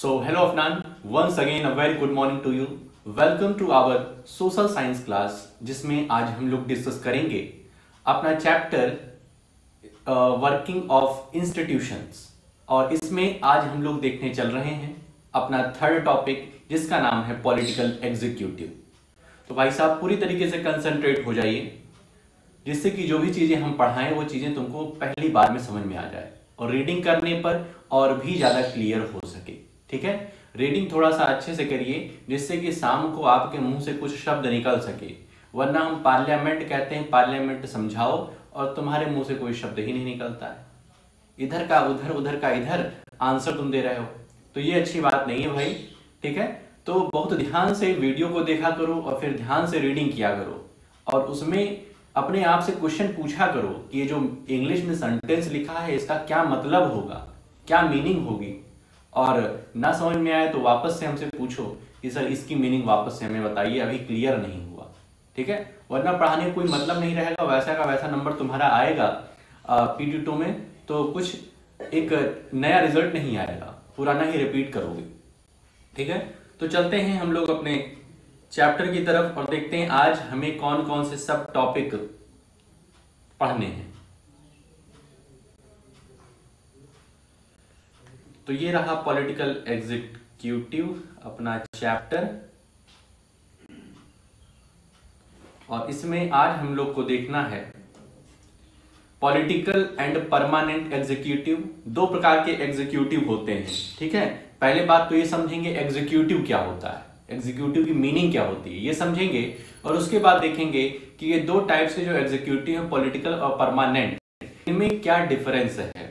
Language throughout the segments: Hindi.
So, hello Afnan, once again a very good morning to you. Welcome to our social science class जिसमें आज हम लोग डिस्कस करेंगे अपना चैप्टर वर्किंग ऑफ इंस्टीट्यूशंस और इसमें आज हम लोग देखने चल रहे हैं अपना थर्ड टॉपिक जिसका नाम है पॉलिटिकल एग्जीक्यूटिव। तो भाई साहब पूरी तरीके से कंसंट्रेट हो जाइए जिससे कि जो भी चीज़ें हम पढ़ाएं वो चीज़ें तुमको पहली बार में समझ में आ जाए और रीडिंग करने पर और भी ज़्यादा क्लियर हो सके। ठीक है, रीडिंग थोड़ा सा अच्छे से करिए जिससे कि शाम को आपके मुंह से कुछ शब्द निकल सके, वरना हम पार्लियामेंट कहते हैं, पार्लियामेंट समझाओ और तुम्हारे मुंह से कोई शब्द ही नहीं निकलता है, इधर का उधर उधर का इधर आंसर तुम दे रहे हो, तो ये अच्छी बात नहीं है भाई। ठीक है, तो बहुत ध्यान से वीडियो को देखा करो और फिर ध्यान से रीडिंग किया करो और उसमें अपने आप से क्वेश्चन पूछा करो कि ये जो इंग्लिश में सेंटेंस लिखा है इसका क्या मतलब होगा, क्या मीनिंग होगी, और ना समझ में आए तो वापस से हमसे पूछो कि सर इसकी मीनिंग वापस से हमें बताइए, अभी क्लियर नहीं हुआ। ठीक है, वरना पढ़ाने का कोई मतलब नहीं रहेगा, वैसा का वैसा नंबर तुम्हारा आएगा PT2 में, तो कुछ एक नया रिजल्ट नहीं आएगा, पुराना ही रिपीट करोगे। ठीक है, तो चलते हैं हम लोग अपने चैप्टर की तरफ और देखते हैं आज हमें कौन कौन से सब टॉपिक पढ़ने हैं। तो ये रहा पॉलिटिकल एग्जीक्यूटिव अपना चैप्टर और इसमें आज हम लोग को देखना है पॉलिटिकल एंड परमानेंट एग्जीक्यूटिव। दो प्रकार के एग्जीक्यूटिव होते हैं। ठीक है, पहले बात तो ये समझेंगे एग्जीक्यूटिव क्या होता है, एग्जीक्यूटिव की मीनिंग क्या होती है ये समझेंगे, और उसके बाद देखेंगे कि ये दो टाइप्स के जो एग्जीक्यूटिव है पॉलिटिकल और परमानेंट, इनमें क्या डिफरेंस है।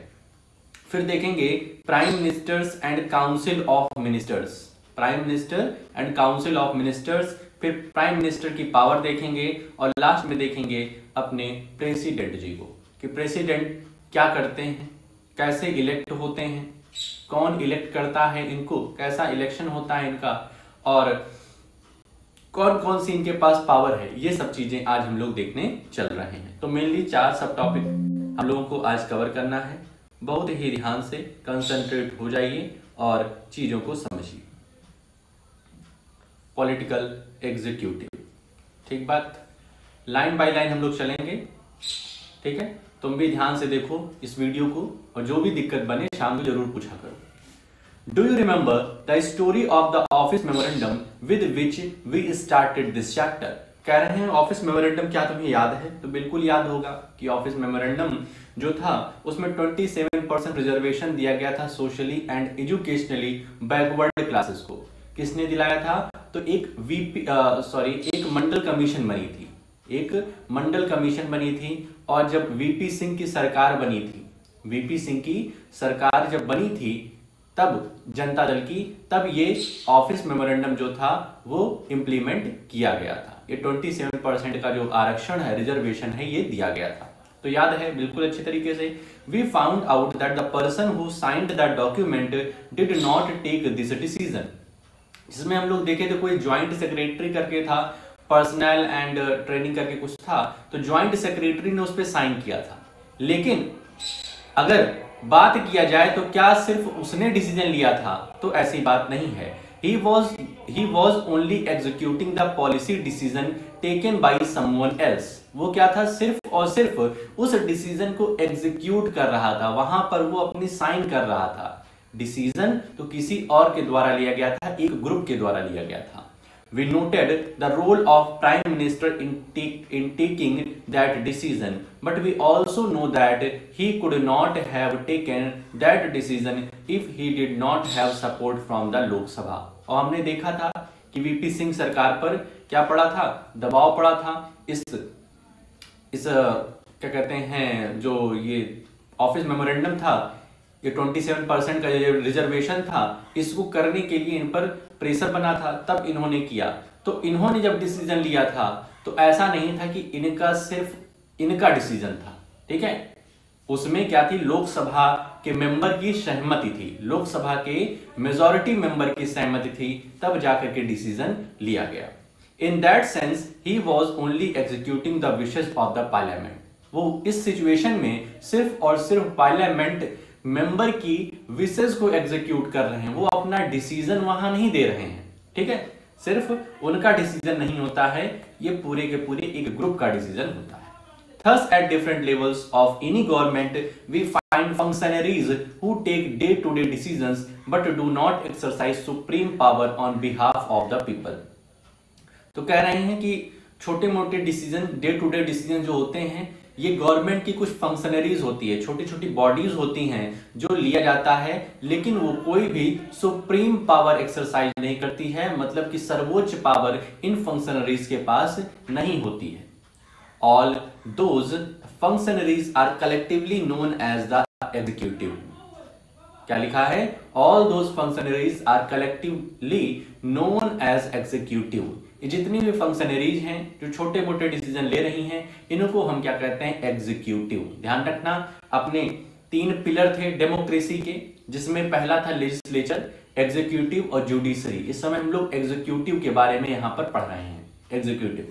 फिर देखेंगे prime ministers and council of ministers, prime minister and council of ministers, फिर प्राइम मिनिस्टर की पावर देखेंगे और लास्ट में देखेंगे अपने प्रेसिडेंट जी को कि प्रेसिडेंट क्या करते हैं, कैसे इलेक्ट होते हैं, कौन इलेक्ट करता है इनको, कैसा इलेक्शन होता है इनका, और कौन कौन सी इनके पास पावर है, ये सब चीजें आज हम लोग देखने चल रहे हैं। तो मेनली 4 सब टॉपिक हम लोगों को आज कवर करना है। बहुत ही ध्यान से कंसंट्रेट हो जाइए और चीजों को समझिए। पॉलिटिकल एग्जीक्यूटिव, ठीक बात, लाइन बाय लाइन हम लोग चलेंगे। ठीक है, तुम भी ध्यान से देखो इस वीडियो को और जो भी दिक्कत बने शाम को जरूर पूछा करो। Do you remember the story of the office memorandum with which we started this chapter. कह रहे हैं ऑफिस मेमोरेंडम क्या तुम्हें याद है? तो बिल्कुल याद होगा कि ऑफिस मेमोरेंडम जो था उसमें 27% रिजर्वेशन दिया गया था socially and educationally backward classes को। किसने दिलाया था? तो एक मंडल कमीशन बनी थी, एक मंडल कमीशन बनी थी, और जब VP सिंह की सरकार बनी थी, VP सिंह की सरकार जब बनी थी तब जनता दल की, तब ये ऑफिस मेमोरेंडम जो था वो इम्प्लीमेंट किया गया था। ये 27% का जो आरक्षण है, रिजर्वेशन है, ये दिया गया था। तो याद है बिल्कुल अच्छी तरीके से। We found out that the person who signed the document did not take this decision. जिसमें हम लोग देखे थे कोई ज्वाइंट सेक्रेटरी करके था, पर्सनल एंड ट्रेनिंग करके कुछ था, तो ज्वाइंट सेक्रेटरी ने उस पर साइन किया था। लेकिन अगर बात किया जाए तो क्या सिर्फ उसने डिसीजन लिया था? तो ऐसी बात नहीं है। He was only executing the policy decision taken by someone else. वो क्या था? सिर्फ और सिर्फ उस डिसीजन को एग्जीक्यूट कर रहा था, वहां पर वो अपनी साइन कर रहा था। डिसीजन तो किसी और के द्वारा लिया गया था, एक ग्रुप के द्वारा लिया गया था। We noted the role of Prime Minister in taking that decision, but we also know that he could not have taken that decision if he did not have support from the Lok Sabha. और हमने देखा था कि VP सिंह सरकार पर क्या पड़ा था? दबाव पड़ा था। इस क्या कहते हैं, जो ये ऑफिस मेमोरेंडम था, ये 27% का जो रिजर्वेशन था, इसको करने के लिए इन पर प्रेशर बना था, तब इन्होंने किया। तो इन्होंने जब डिसीजन लिया था तो ऐसा नहीं था कि इनका सिर्फ इनका डिसीजन था। ठीक है, उसमें क्या थी? लोकसभा के मेंबर की सहमति थी, लोकसभा के मेजॉरिटी मेंबर की सहमति थी, तब जाकर के डिसीजन लिया गया। In that sense he was only executing the wishes of the parliament. वो इस सिचुएशन में सिर्फ और सिर्फ पार्लियामेंट मेंबर की विशेष को एग्जीक्यूट कर रहे हैं, वो अपना डिसीजन वहां नहीं दे रहे हैं, ठीक है, सिर्फ उनका डिसीजन नहीं होता है, ये पूरे के पूरे एक ग्रुप का डिसीजन होता है। Thus, at different levels of any government, we find functionaries who take day-to-day decisions but do not exercise supreme power on behalf of the people. तो कह रहे हैं कि छोटे मोटे decision, day to day decision जो होते हैं, ये गवर्नमेंट की कुछ फंक्शनरीज होती है, छोटी छोटी बॉडीज होती हैं जो लिया जाता है, लेकिन वो कोई भी सुप्रीम पावर एक्सरसाइज नहीं करती है, मतलब कि सर्वोच्च पावर इन फंक्शनरीज के पास नहीं होती है। All those functionaries are collectively known as the executive. क्या लिखा है? All those functionaries are collectively known as executive. ये जितनी भी फंक्शनरीज हैं जो छोटे मोटे डिसीजन ले रही हैं, इनको हम क्या कहते हैं? एग्जीक्यूटिव। ध्यान रखना, अपने 3 पिलर थे डेमोक्रेसी के, जिसमें पहला था लेजिस्लेचर, एग्जीक्यूटिव और जुडिशरी। इस समय हम लोग एग्जीक्यूटिव के बारे में यहां पर पढ़ रहे हैं। Executive,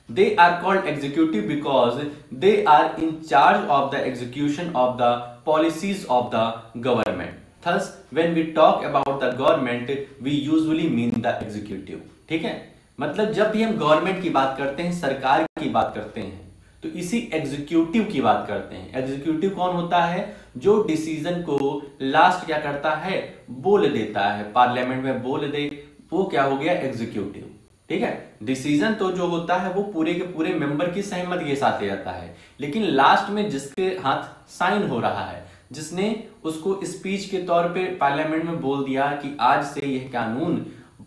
they are called executive because they are in charge of the execution of the policies of the government. Thus, when we talk about the government, we usually mean the executive. ठीक है, मतलब जब भी हम गवर्नमेंट की बात करते हैं, सरकार की बात करते हैं, तो इसी एग्जीक्यूटिव की बात करते हैं। एग्जीक्यूटिव कौन होता है? जो डिसीजन को लास्ट क्या करता है? बोल देता है, पार्लियामेंट में बोल दे, वो क्या हो गया? एग्जीक्यूटिव। ठीक है, डिसीजन तो जो होता है वो पूरे के पूरे मेंबर की सहमति के साथ ले जाता है, लेकिन लास्ट में जिसके हाथ साइन हो रहा है, जिसने उसको स्पीच के तौर पे पार्लियामेंट में बोल दिया कि आज से यह कानून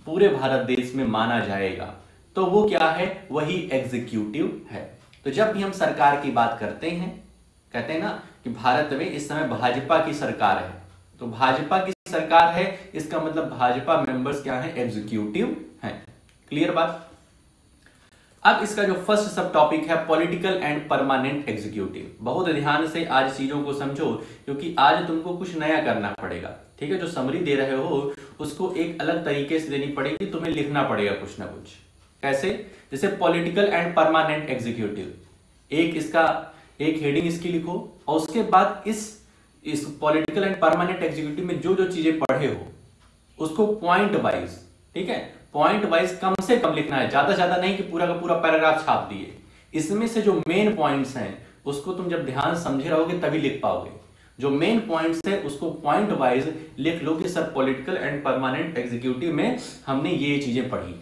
पूरे भारत देश में माना जाएगा, तो वो क्या है? वही एग्जीक्यूटिव है। तो जब भी हम सरकार की बात करते हैं, कहते हैं ना कि भारत में इस समय भाजपा की सरकार है, तो भाजपा की सरकार है, इसका मतलब भाजपा मेंबर्स क्या है? एग्जीक्यूटिव है। क्लियर बात? अब इसका जो फर्स्ट सब टॉपिक है पॉलिटिकल एंड परमानेंट एग्जीक्यूटिव। बहुत ध्यान से आज चीजों को समझो, क्योंकि आज तुमको कुछ नया करना पड़ेगा। ठीक है, जो समरी दे रहे हो उसको एक अलग तरीके से देनी पड़ेगी, तुम्हें लिखना पड़ेगा कुछ ना कुछ। कैसे? जैसे पॉलिटिकल एंड परमानेंट एग्जीक्यूटिव, एक हेडिंग इसकी लिखो, और उसके बाद इस पॉलिटिकल एंड परमानेंट एग्जीक्यूटिव में जो जो चीजें पढ़े हो उसको पॉइंट वाइज, ठीक है, पॉइंट वाइज कम से कम लिखना है, ज्यादा नहीं कि पूरा का पूरा पैराग्राफ छाप दिए। इसमें से जो मेन पॉइंट्स हैं उसको तुम जब ध्यान समझे रहोगे तभी लिख पाओगे। जो मेन पॉइंट्स है उसको पॉइंट वाइज लिख लो कि sir political and permanent executive में हमने ये चीजें पढ़ी,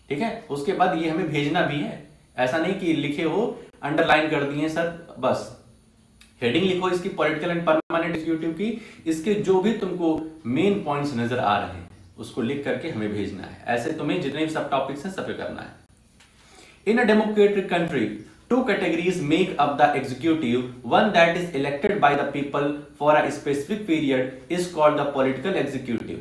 ठीक है। उसके बाद ये हमें भेजना भी है, ऐसा नहीं कि लिखे हो अंडरलाइन कर दिए सर, बस हेडिंग लिखो इसकी पॉलिटिकल एंड परमानेंट एग्जीक्यूटिव की, इसके जो भी तुमको मेन पॉइंट्स नजर आ रहे हैं उसको लिख करके हमें भेजना है। ऐसे तुम्हें जितने भी सब टॉपिक्स हैं सब पे करना है। In a democratic country, 2 categories make up the executive. One that is elected by the people for a specific period is called the political executive.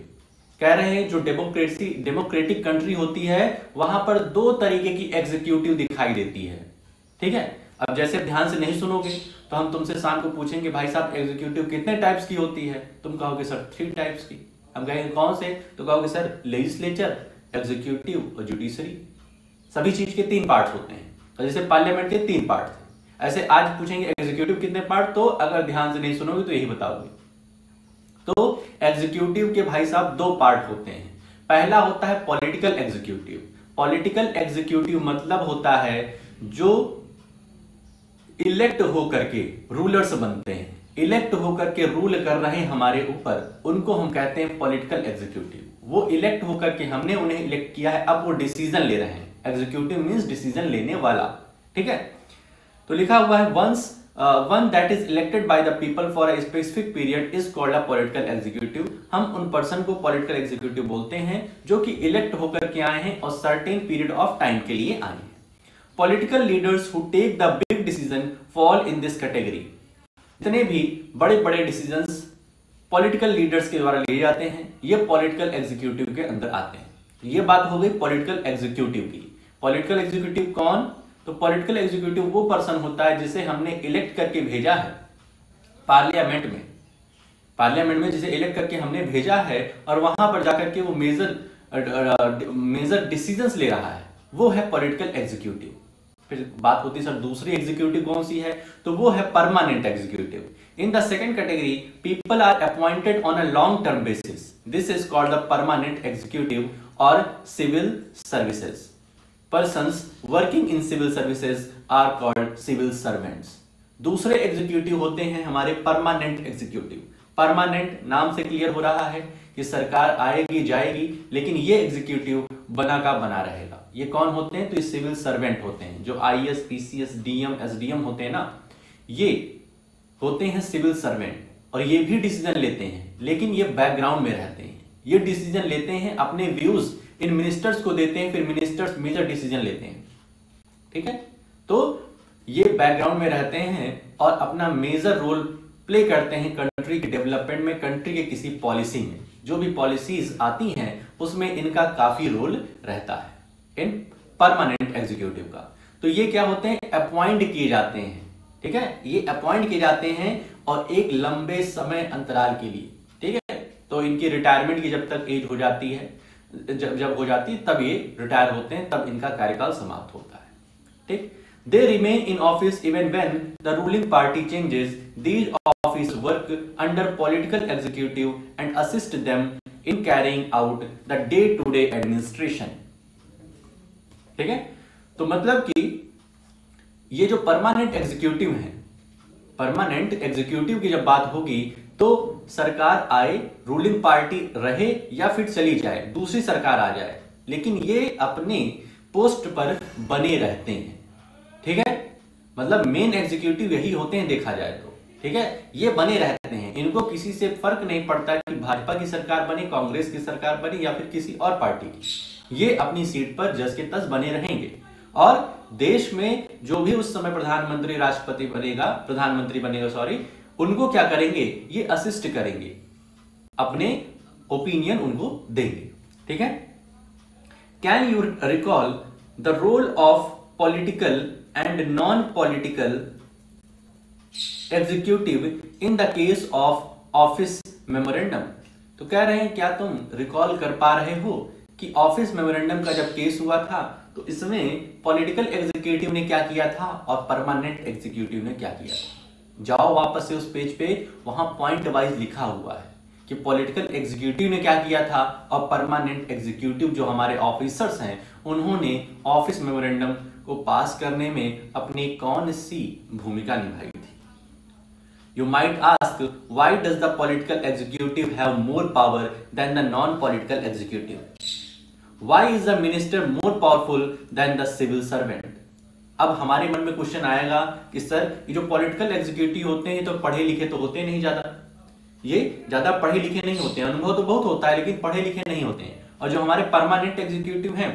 कह रहे हैं जो डेमोक्रेटिक कंट्री होती है वहां पर 2 तरीके की एग्जीक्यूटिव दिखाई देती है, ठीक है। अब जैसे ध्यान से नहीं सुनोगे तो हम तुमसे शाम को पूछेंगे भाई साहब एग्जीक्यूटिव कितने टाइप्स की होती है, तुम कहोगे सर 3 टाइप्स की। हम कहेंगे कौन से, तो कहोगे सर लेजिस्लेचर, एग्जीक्यूटिव और जुडिशरी। सभी चीज के 3 पार्ट होते हैं, तो जैसे पार्लियामेंट के 3 पार्ट थे, ऐसे आज पूछेंगे एग्जीक्यूटिव कितने पार्ट, तो अगर ध्यान से नहीं सुनोगे तो यही बताओगे। तो एग्जीक्यूटिव के भाई साहब 2 पार्ट होते हैं। पहला होता है पॉलिटिकल एग्जीक्यूटिव। पॉलिटिकल एग्जीक्यूटिव मतलब होता है जो इलेक्ट होकर के रूलर्स बनते हैं, इलेक्ट होकर के रूल कर रहे हैं हमारे ऊपर, उनको हम कहते हैं पॉलिटिकल एग्जीक्यूटिव। वो इलेक्ट होकर के हमने उन्हें इलेक्ट किया है, अब वो डिसीजन ले रहे हैं। एग्जीक्यूटिव मींस डिसीजन लेने वाला, ठीक है। तो लिखा हुआ है one that is elected by the people for a specific period is called a political executive. हम उन पर्सन को पॉलिटिकल एग्जीक्यूटिव बोलते हैं जो कि इलेक्ट होकर के आए हैं और सर्टेन पीरियड ऑफ टाइम के लिए आए हैं। Political leaders who take the big decision fall in this category. जितने भी बड़े बड़े डिसीजंस पॉलिटिकल लीडर्स के द्वारा लिए जाते हैं ये पॉलिटिकल एग्जीक्यूटिव के अंदर आते हैं। ये बात हो गई पॉलिटिकल एग्जीक्यूटिव की। पॉलिटिकल एग्जीक्यूटिव कौन? तो पॉलिटिकल एग्जीक्यूटिव वो पर्सन होता है जिसे हमने इलेक्ट करके भेजा है पार्लियामेंट में जिसे इलेक्ट करके हमने भेजा है और वहां पर जाकर के वो मेजर डिसीजंस ले रहा है, वो है पॉलिटिकल एग्जीक्यूटिव। फिर बात होती है सर दूसरी एग्जीक्यूटिव कौन सी है, तो वो है permanent executive. In the second category, people are appointed on a long-term basis. This is called the permanent executive or civil services. Persons working in civil services are called civil servants. दूसरे एग्जीक्यूटिव होते हैं हमारे परमानेंट एग्जीक्यूटिव। परमानेंट नाम से क्लियर हो रहा है कि सरकार आएगी जाएगी, लेकिन ये एग्जीक्यूटिव बना का बना रहेगा। ये कौन होते हैं? तो ये सिविल सर्वेंट होते हैं। जो आईएएस, पीसीएस, डीएम, एसडीएम होते हैं ना, ये होते हैं सिविल सर्वेंट, और ये भी डिसीजन लेते हैं, लेकिन ये बैकग्राउंड में रहते हैं। ये डिसीजन लेते हैं, अपने व्यूज इन मिनिस्टर्स को देते हैं, फिर मिनिस्टर्स मेजर डिसीजन लेते हैं। ठीक है, तो ये बैकग्राउंड में रहते हैं और अपना मेजर रोल प्ले करते हैं कंट्री के डेवलपमेंट में, कंट्री के किसी पॉलिसी में। जो भी पॉलिसीज आती हैं उसमें इनका काफी रोल रहता है इन परमानेंट एग्जीक्यूटिव का। तो ये क्या होते हैं? अपॉइंट किए जाते हैं। ठीक है, ये अपॉइंट किए जाते हैं और एक लंबे समय अंतराल के लिए। ठीक है, तो इनकी रिटायरमेंट की जब तक एज हो जाती है, जब हो जाती है तब ये रिटायर होते हैं, तब इनका कार्यकाल समाप्त होता है। ठीक, they remain in office even when the ruling party changes. These office work under political executive and assist them in carrying out the day to day administration. ठीक है, तो मतलब कि ये जो परमानेंट एग्जीक्यूटिव है, परमानेंट एग्जीक्यूटिव की जब बात होगी तो सरकार आए, रूलिंग पार्टी रहे या फिर चली जाए, दूसरी सरकार आ जाए, लेकिन ये अपने पोस्ट पर बने रहते हैं। ठीक है, मतलब मेन एग्जीक्यूटिव यही होते हैं देखा जाए तो। ठीक है, ये बने रहते हैं, इनको किसी से फर्क नहीं पड़ता कि भाजपा की सरकार बने, कांग्रेस की सरकार बने या फिर किसी और पार्टी की। ये अपनी सीट पर जस के तस बने रहेंगे और देश में जो भी उस समय प्रधानमंत्री राष्ट्रपति बनेगा, प्रधानमंत्री बनेगा सॉरी, उनको क्या करेंगे? ये असिस्ट करेंगे, अपने ओपिनियन उनको देंगे। ठीक है, can you recall the role of political and non political executive in the case of office memorandum? तो कह रहे हैं क्या तुम रिकॉल कर पा रहे हो कि ऑफिस मेमोरेंडम का जब केस हुआ था तो इसमें पॉलिटिकल एग्जीक्यूटिव ने क्या किया था और परमानेंट एग्जीक्यूटिव ने क्या किया था? जाओ वापस से उस पेज पे, वहां पॉइंट वाइज लिखा हुआ है कि पॉलिटिकल एग्जीक्यूटिव ने क्या किया था और परमानेंट एग्जीक्यूटिव जो हमारे ऑफिसर्स हैं उन्होंने ऑफिस मेमोरेंडम को पास करने में अपनी कौन सी भूमिका निभाई थी। You might ask, why does the political executive have more power than the non-political executive? Why is the minister more powerful than the civil servant? अब हमारे मन में क्वेश्चन आएगा कि सर ये जो पॉलिटिकल एग्जीक्यूटिव होते हैं तो पढ़े लिखे तो होते नहीं ज्यादा, ये ज्यादा पढ़े लिखे नहीं होते हैं, अनुभव तो बहुत होता है लेकिन पढ़े लिखे नहीं होते हैं। और जो हमारे परमानेंट एग्जीक्यूटिव हैं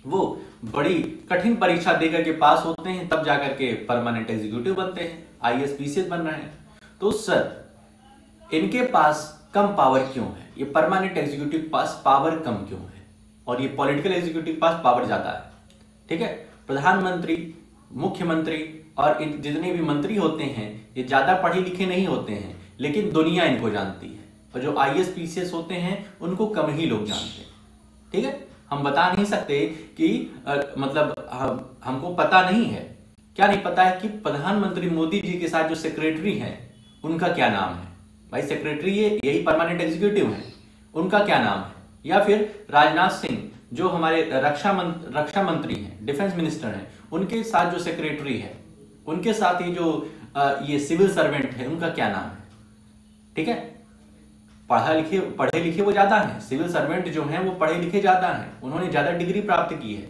वो बड़ी कठिन परीक्षा देकर के पास होते हैं, तब जाकर के परमानेंट एग्जीक्यूटिव बनते हैं, आईएएस पीसीएस बन रहे हैं। तो सर इनके पास कम पावर क्यों है? ये परमानेंट एग्जीक्यूटिव के पास पावर कम क्यों है और ये पॉलिटिकल एग्जीक्यूटिव के पास पावर ज्यादा है? ठीक है, प्रधानमंत्री, मुख्यमंत्री और जितने भी मंत्री होते हैं ये ज्यादा पढ़े लिखे नहीं होते हैं, लेकिन दुनिया इनको जानती है, और जो आईएएस पीसीएस होते हैं उनको कम ही लोग जानते हैं। ठीक है, हम बता नहीं सकते कि मतलब हमको पता नहीं है, क्या नहीं पता है कि प्रधानमंत्री मोदी जी के साथ जो सेक्रेटरी हैं उनका क्या नाम है? भाई सेक्रेटरी यही परमानेंट एग्जीक्यूटिव है, उनका क्या नाम है? या फिर राजनाथ सिंह जो हमारे रक्षा मंत्री हैं, डिफेंस मिनिस्टर हैं, उनके साथ जो सेक्रेटरी है, उनके साथ ही जो ये सिविल सर्वेंट है, उनका क्या नाम है? ठीक है, पढ़े लिखे वो ज्यादा हैं, सिविल सर्वेंट जो हैं वो पढ़े लिखे ज्यादा हैं, उन्होंने ज्यादा डिग्री प्राप्त की है,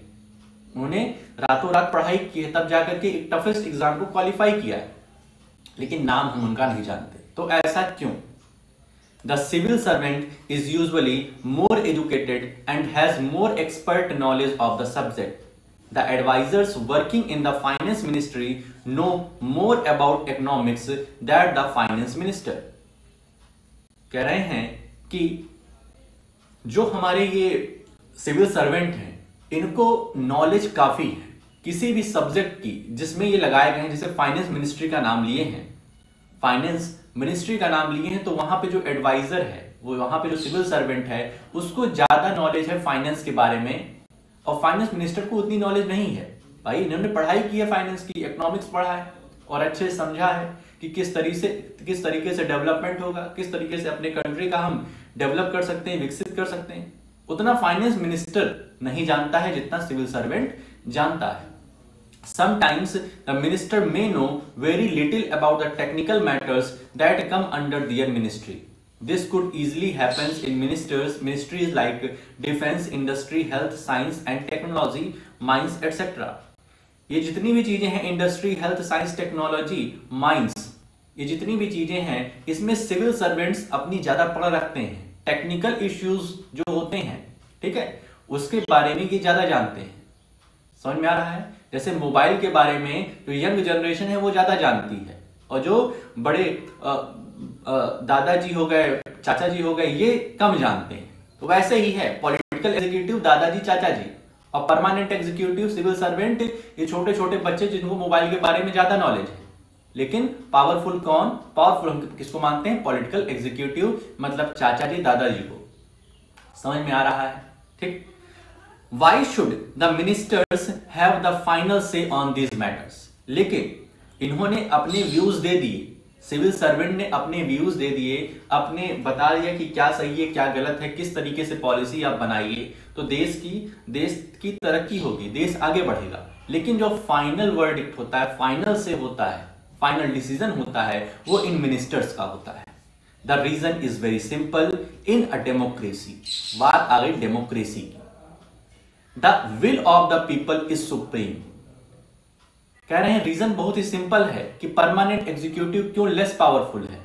उन्होंने रातों रात पढ़ाई की है, तब जाकर के एक टफेस्ट एग्जाम को क्वालिफाई किया है, लेकिन नाम हम उनका नहीं जानते। तो ऐसा क्यों? The civil servant is usually more educated and has more expert knowledge of the subject. The advisers working in the finance ministry know more about economics that the finance minister. कह रहे हैं कि जो हमारे ये सिविल सर्वेंट हैं इनको नॉलेज काफी है किसी भी सब्जेक्ट की जिसमें ये लगाए गए हैं। जैसे फाइनेंस मिनिस्ट्री का नाम लिए हैं, फाइनेंस मिनिस्ट्री का नाम लिए हैं, तो वहां पे जो एडवाइजर है, वो वहां पे जो सिविल सर्वेंट है उसको ज्यादा नॉलेज है फाइनेंस के बारे में, और फाइनेंस मिनिस्टर को उतनी नॉलेज नहीं है। भाई इन्होंने पढ़ाई की है फाइनेंस की, इकोनॉमिक्स पढ़ा है और अच्छे से समझा है, कि किस तरीके से डेवलपमेंट होगा, किस तरीके से अपने कंट्री का हम डेवलप कर सकते हैं, विकसित कर सकते हैं, उतना फाइनेंस मिनिस्टर नहीं जानता है जितना सिविल सर्वेंट जानता है। Sometimes the minister may know very little about the technical matters that come under their ministry. This could easily happen in ministries like defense, industry, health, science and technology, mines, etc. ये जितनी भी चीजें हैं, industry, health, science, technology, mines, ये जितनी भी चीजें हैं, इसमें सिविल सर्वेंट्स अपनी ज्यादा पकड़ रखते हैं। टेक्निकल इश्यूज जो होते हैं, ठीक है, उसके बारे में ये ज्यादा जानते हैं। समझ में आ रहा है? जैसे मोबाइल के बारे में जो यंग जनरेशन है वो ज्यादा जानती है, और जो बड़े दादाजी हो गए, चाचा जी हो गए, ये कम जानते हैं। तो वैसे ही है पॉलिटिकल एग्जीक्यूटिव दादाजी चाचा जी, और परमानेंट एग्जीक्यूटिव सिविल सर्वेंट ये छोटे छोटे बच्चे जिनको मोबाइल के बारे में ज्यादा नॉलेज है। लेकिन पावरफुल कौन? पावरफुल हम किसको मानते हैं? पॉलिटिकल एग्जीक्यूटिव, मतलब चाचा जी दादाजी को। समझ में आ रहा है? ठीक। Why should the ministers have the final say on these matters? लेकिन इन्होंने अपने व्यूज दे दिए, सिविल सर्वेंट ने अपने व्यूज दे दिए, अपने बता दिया कि क्या सही है क्या गलत है, किस तरीके से पॉलिसी आप बनाइए तो देश की तरक्की होगी, देश आगे बढ़ेगा। लेकिन जो फाइनल वर्डिक्ट होता है, फाइनल से होता है, फाइनल डिसीजन होता है, वो इन मिनिस्टर्स का होता है। The reason is very simple, in a democracy, बात आ गई डेमोक्रेसी की। The will of the people is supreme। कह रहे हैं रीजन बहुत ही सिंपल है कि परमानेंट एग्जीक्यूटिव क्यों लेस पावरफुल है।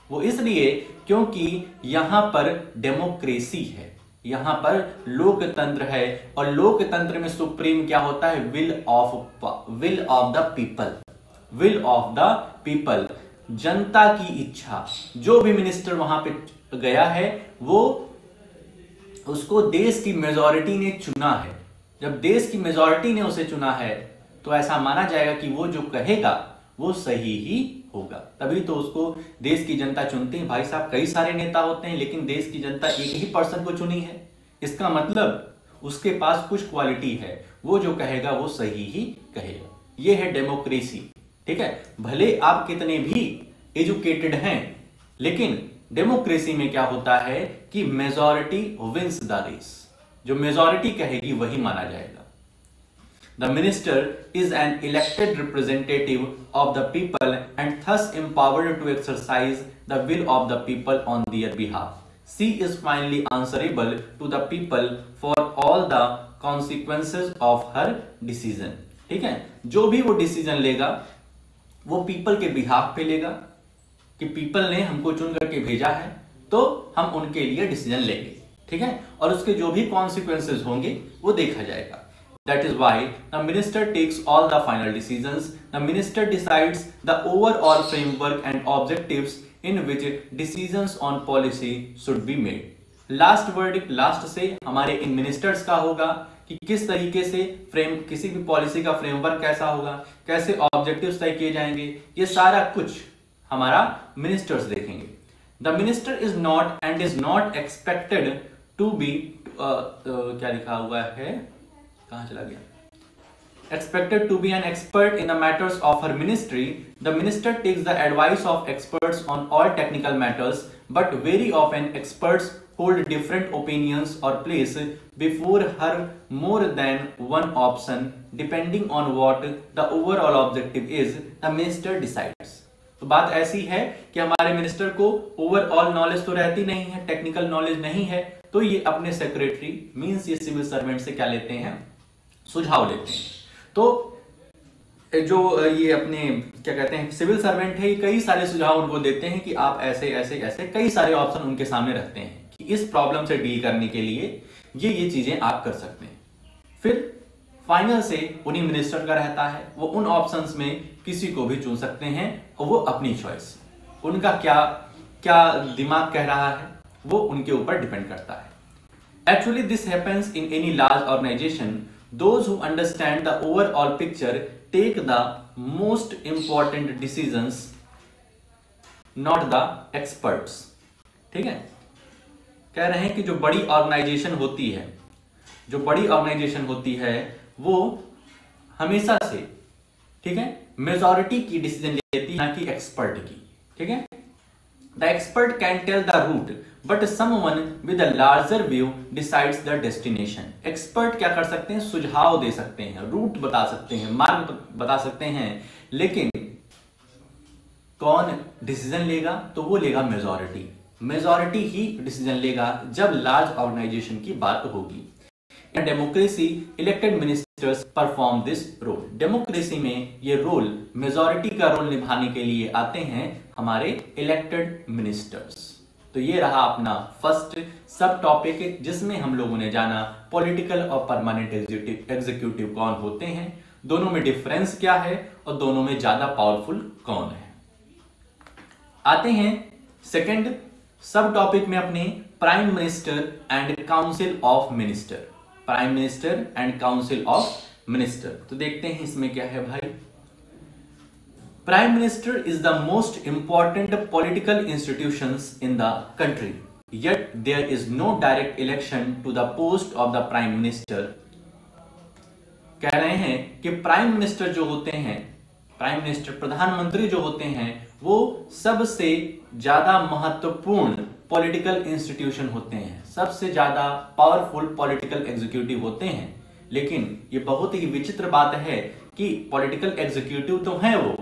वो इसलिए क्योंकि यहां पर डेमोक्रेसी है, यहां पर लोकतंत्र है, और लोकतंत्र में सुप्रीम क्या होता है? Will of the people, will of the people, जनता की इच्छा। जो भी मिनिस्टर वहां पे गया है वो उसको देश की मेजॉरिटी ने चुना है। जब देश की मेजॉरिटी ने उसे चुना है तो ऐसा माना जाएगा कि वो जो कहेगा वो सही ही होगा। तभी तो उसको देश की जनता चुनती है। भाई साहब, कई सारे नेता होते हैं लेकिन देश की जनता एक ही पर्सन को चुनी है, इसका मतलब उसके पास कुछ क्वालिटी है, वो जो कहेगा वो सही ही कहेगा। ये है डेमोक्रेसी। ठीक है, भले आप कितने भी एजुकेटेड हैं, लेकिन डेमोक्रेसी में क्या होता है कि मेजॉरिटी विंस द रेस, जो मेजॉरिटी कहेगी वही माना जाएगा। The minister is an elected representative of the people and thus empowered to exercise the will of the people on their behalf. She is finally answerable to the people for all the consequences of her decision. ठीक है, जो भी वो डिसीजन लेगा वो पीपल के बिहाफ पे लेगा कि पीपल ने हमको चुन करके भेजा है तो हम उनके लिए डिसीजन लेंगे। ठीक है, और उसके जो भी कॉन्सिक्वेंसेज होंगे वो देखा जाएगा। That is why the minister takes all the final decisions. The minister decides the overall framework and objectives in which decisions on policy should be made. Last verdict, last से हमारे इन मिनिस्टर्स का होगा कि किस तरीके से किसी भी पॉलिसी का फ्रेमवर्क कैसा होगा, कैसे ऑब्जेक्टिव्स तय किए जाएंगे, ये सारा कुछ हमारा मिनिस्टर्स देखेंगे। The minister is not and is not expected to be क्या लिखा हुआ है, कहां चला गया, expected to be an expert in the matters of her ministry. The minister takes the advice of experts on all technical matters, but very often experts hold different opinions or place before her more than one option depending on what the overall objective is. The minister decides. तो बात ऐसी है कि हमारे मिनिस्टर को ओवरऑल नॉलेज तो रहती नहीं है, टेक्निकल नॉलेज नहीं है, तो ये अपने सेक्रेटरी मींस ये सिविल सर्वेंट से क्या लेते हैं, सुझाव लेते हैं। तो जो ये अपने क्या कहते हैं सिविल सर्वेंट है, ये कई सारे सुझाव उनको देते हैं कि आप ऐसे ऐसे ऐसे कई सारे ऑप्शन उनके सामने रखते हैं कि इस प्रॉब्लम से डील करने के लिए ये चीजें आप कर सकते हैं। फिर फाइनल से उन्हीं मिनिस्टर का रहता है, वो उन ऑप्शंस में किसी को भी चुन सकते हैं और वो अपनी चॉइस, उनका क्या क्या दिमाग कह रहा है वो उनके ऊपर डिपेंड करता है। Actually this happens in any large organisation. Those who understand the overall picture take the most important decisions, not the experts। ठीक है, कह रहे हैं कि जो बड़ी ऑर्गेनाइजेशन होती है, जो बड़ी ऑर्गेनाइजेशन होती है वो हमेशा से, ठीक है, मेजॉरिटी की डिसीजन लेती है, ना कि एक्सपर्ट की। ठीक है, the expert can tell the route but someone with a larger view decides the destination. Expert क्या कर सकते हैं, सुझाव दे सकते हैं, रूट बता सकते हैं, मार्ग बता सकते हैं, लेकिन कौन डिसीजन लेगा, तो वो लेगा मेजॉरिटी। मेजॉरिटी ही डिसीजन लेगा जब लार्ज ऑर्गेनाइजेशन की बात होगी। In democracy elected ministers perform this role. Democracy में ये रोल, मेजॉरिटी का रोल निभाने के लिए आते हैं हमारे इलेक्टेड मिनिस्टर्स। तो ये रहा अपना फर्स्ट सब टॉपिक, जिसमें हम लोगों ने जाना पॉलिटिकल और परमानेंट एग्जीक्यूटिव कौन होते हैं, दोनों में डिफरेंस क्या है और दोनों में ज्यादा पावरफुल कौन है। आते हैं सेकंड सब टॉपिक में अपने prime minister and council of minister. Prime minister and council of minister, तो देखते हैं इसमें क्या है भाई। Prime minister is the most important political institutions in the country, yet there is no direct election to the post of the prime minister. कह रहे हैं कि प्राइम मिनिस्टर जो होते हैं, प्राइम मिनिस्टर प्रधानमंत्री जो होते हैं, वो सबसे ज्यादा महत्वपूर्ण पॉलिटिकल इंस्टीट्यूशन होते हैं, सबसे ज्यादा पावरफुल पॉलिटिकल एग्जीक्यूटिव होते हैं। लेकिन ये बहुत ही विचित्र बात है कि पॉलिटिकल एग्जीक्यूटिव तो हैं वो,